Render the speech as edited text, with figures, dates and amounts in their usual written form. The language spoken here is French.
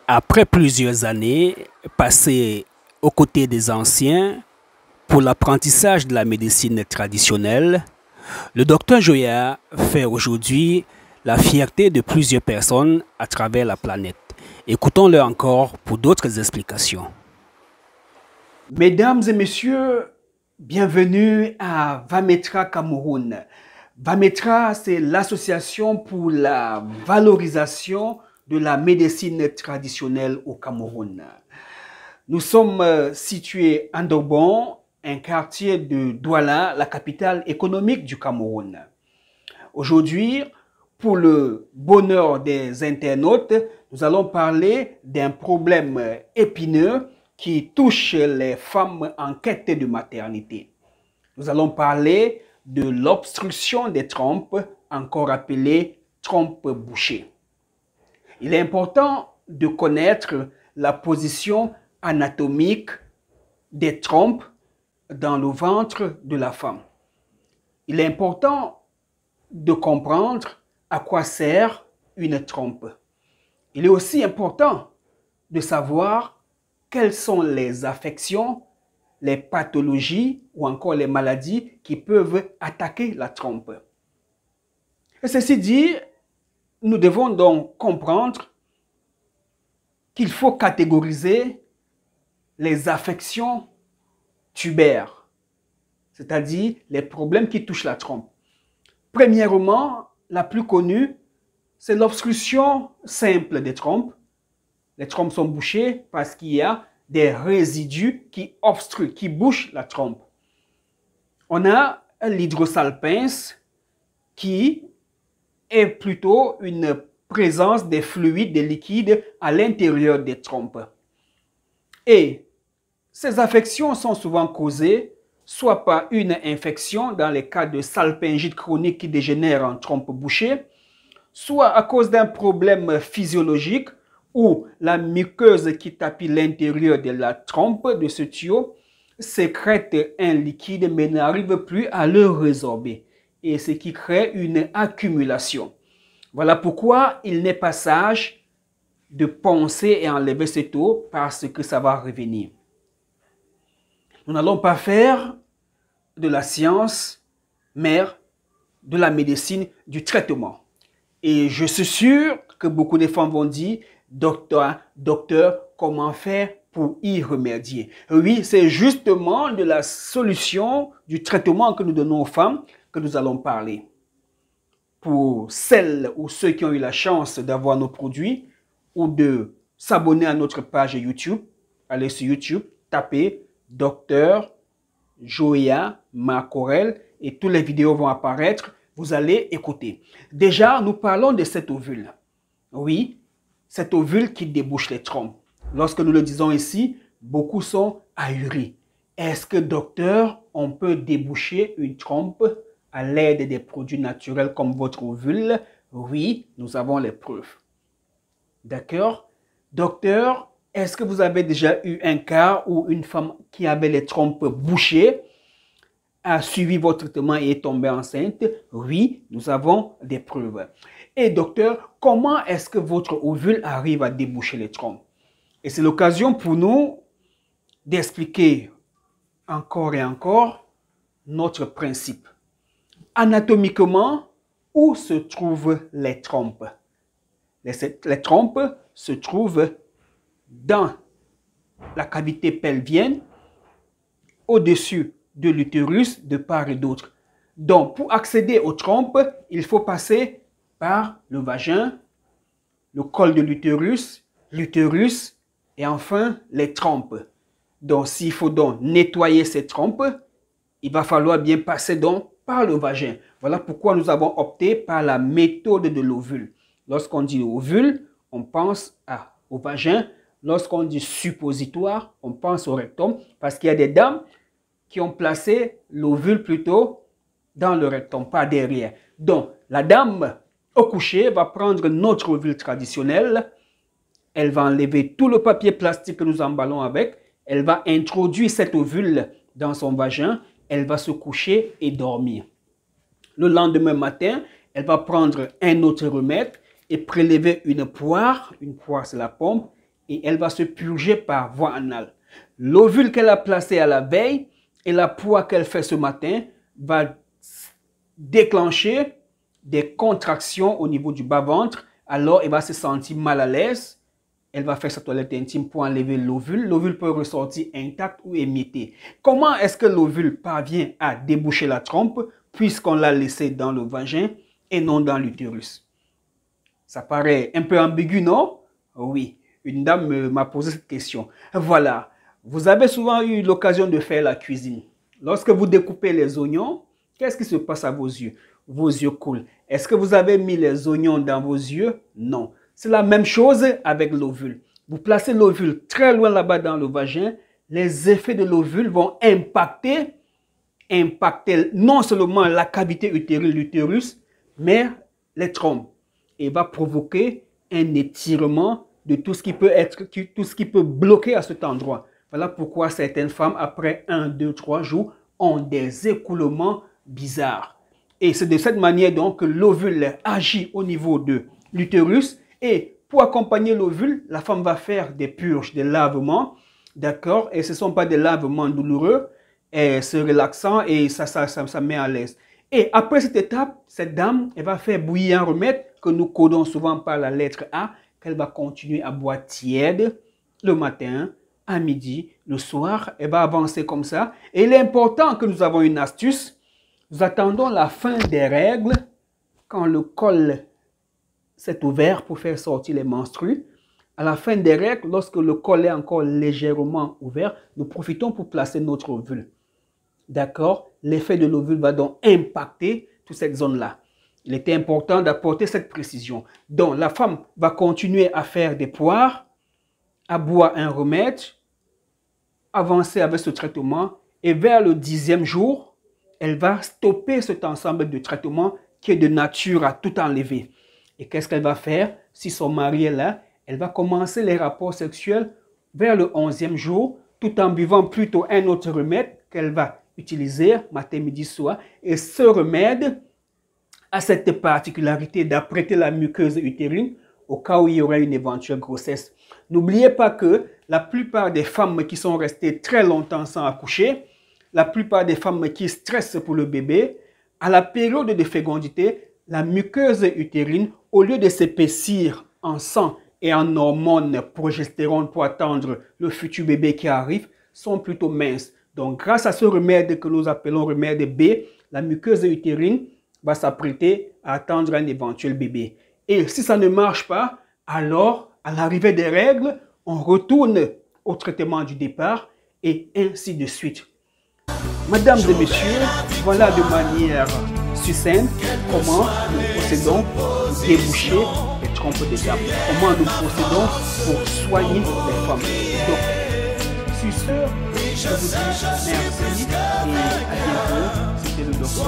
Après plusieurs années passées aux côtés des anciens pour l'apprentissage de la médecine traditionnelle, le docteur Joya fait aujourd'hui la fierté de plusieurs personnes à travers la planète. Écoutons-le encore pour d'autres explications. Mesdames et messieurs, bienvenue à Vametra Cameroun. Vametra, c'est l'association pour la valorisation de la médecine traditionnelle au Cameroun. Nous sommes situés à Ndobon, un quartier de Douala, la capitale économique du Cameroun. Aujourd'hui, pour le bonheur des internautes, nous allons parler d'un problème épineux qui touche les femmes en quête de maternité. Nous allons parler de l'obstruction des trompes, encore appelée trompe bouchée. Il est important de connaître la position anatomique des trompes dans le ventre de la femme. Il est important de comprendre à quoi sert une trompe. Il est aussi important de savoir quelles sont les affections, les pathologies ou encore les maladies qui peuvent attaquer la trompe. Et ceci dit, nous devons donc comprendre qu'il faut catégoriser les affections tubaires, c'est-à-dire les problèmes qui touchent la trompe. Premièrement, la plus connue, c'est l'obstruction simple des trompes. Les trompes sont bouchées parce qu'il y a des résidus qui obstruent, qui bouchent la trompe. On a l'hydrosalpince qui est plutôt une présence des fluides, des liquides à l'intérieur des trompes. Et ces affections sont souvent causées soit par une infection dans les cas de salpingite chronique qui dégénère en trompe bouchée, soit à cause d'un problème physiologique où la muqueuse qui tapit l'intérieur de la trompe de ce tuyau sécrète un liquide mais n'arrive plus à le résorber, et ce qui crée une accumulation. Voilà pourquoi il n'est pas sage de poncer et enlever cette eau parce que ça va revenir. Nous n'allons pas faire de la science mère de la médecine du traitement. Et je suis sûr que beaucoup de femmes vont dire, docteur, comment faire pour y remédier? Oui, c'est justement de la solution du traitement que nous donnons aux femmes que nous allons parler. Pour celles ou ceux qui ont eu la chance d'avoir nos produits ou de s'abonner à notre page YouTube, allez sur YouTube, tapez Docteur Joya Makorel et toutes les vidéos vont apparaître. Vous allez écouter. Déjà, nous parlons de cet ovule. Oui, cet ovule qui débouche les trompes. Lorsque nous le disons ici, beaucoup sont ahuris. Est-ce que, docteur, on peut déboucher une trompe à l'aide des produits naturels comme votre ovule? Oui, nous avons les preuves. D'accord? Docteur, est-ce que vous avez déjà eu un cas où une femme qui avait les trompes bouchées a suivi votre traitement et est tombée enceinte? Oui, nous avons des preuves. Et docteur, comment est-ce que votre ovule arrive à déboucher les trompes? Et c'est l'occasion pour nous d'expliquer encore et encore notre principe. Anatomiquement, où se trouvent les trompes? Les trompes se trouvent dans la cavité pelvienne, au-dessus de l'utérus, de part et d'autre. Donc, pour accéder aux trompes, il faut passer par le vagin, le col de l'utérus, l'utérus et enfin les trompes. Donc, s'il faut donc nettoyer ces trompes, il va falloir bien passer donc par le vagin. Voilà pourquoi nous avons opté par la méthode de l'ovule. Lorsqu'on dit ovule, on pense au vagin. Lorsqu'on dit suppositoire, on pense au rectum parce qu'il y a des dames qui ont placé l'ovule plutôt dans le rectum, pas derrière. Donc, la dame au coucher va prendre notre ovule traditionnel. Elle va enlever tout le papier plastique que nous emballons avec. Elle va introduire cet ovule dans son vagin. Elle va se coucher et dormir. Le lendemain matin, elle va prendre un autre remède et prélever une poire c'est la pomme, et elle va se purger par voie anale. L'ovule qu'elle a placé à la veille et la poids qu'elle fait ce matin va déclencher des contractions au niveau du bas-ventre. Alors, elle va se sentir mal à l'aise. Elle va faire sa toilette intime pour enlever l'ovule. L'ovule peut ressortir intact ou émietté. Comment est-ce que l'ovule parvient à déboucher la trompe puisqu'on l'a laissé dans le vagin et non dans l'utérus? Ça paraît un peu ambigu, non? Oui, une dame m'a posé cette question. Voilà, vous avez souvent eu l'occasion de faire la cuisine. Lorsque vous découpez les oignons, qu'est-ce qui se passe à vos yeux? Vos yeux coulent. Est-ce que vous avez mis les oignons dans vos yeux? Non. C'est la même chose avec l'ovule. Vous placez l'ovule très loin là-bas dans le vagin, les effets de l'ovule vont impacter non seulement la cavité utérine, l'utérus, mais les trompes. Et va provoquer un étirement de tout ce qui peut bloquer à cet endroit. Voilà pourquoi certaines femmes, après 1, 2, 3 jours, ont des écoulements bizarres. Et c'est de cette manière donc que l'ovule agit au niveau de l'utérus. Et pour accompagner l'ovule, la femme va faire des purges, des lavements. D'accord? Et ce ne sont pas des lavements douloureux, et c'est relaxant et ça met à l'aise. Et après cette étape, cette dame, elle va faire bouillir un remède que nous codons souvent par la lettre A, qu'elle va continuer à boire tiède le matin, à midi, le soir. Elle va avancer comme ça. Et il est important que nous avons une astuce. Nous attendons la fin des règles quand le col s'est ouvert pour faire sortir les menstrues. À la fin des règles, lorsque le col est encore légèrement ouvert, nous profitons pour placer notre ovule. D'accord? L'effet de l'ovule va donc impacter toute cette zone-là. Il était important d'apporter cette précision. Donc, la femme va continuer à faire des poires, à boire un remède, avancer avec ce traitement et vers le 10e jour, elle va stopper cet ensemble de traitements qui est de nature à tout enlever. Et qu'est-ce qu'elle va faire? Si son mari est là, elle va commencer les rapports sexuels vers le 11e jour, tout en buvant plutôt un autre remède qu'elle va utiliser matin, midi, soir. Et ce remède a cette particularité d'apprêter la muqueuse utérine au cas où il y aurait une éventuelle grossesse. N'oubliez pas que la plupart des femmes qui sont restées très longtemps sans accoucher, la plupart des femmes qui stressent pour le bébé, à la période de fécondité, la muqueuse utérine, au lieu de s'épaissir en sang et en hormones progestérone pour attendre le futur bébé qui arrive, sont plutôt minces. Donc, grâce à ce remède que nous appelons remède B, la muqueuse utérine va s'apprêter à attendre un éventuel bébé. Et si ça ne marche pas, alors, à l'arrivée des règles, on retourne au traitement du départ et ainsi de suite. Mesdames et messieurs, voilà de manière succincte comment nous procédons pour déboucher les trompes des dames. Comment nous procédons pour soigner les femmes. Donc, sur ce, je vous dis merci et à bientôt. C'était le docteur.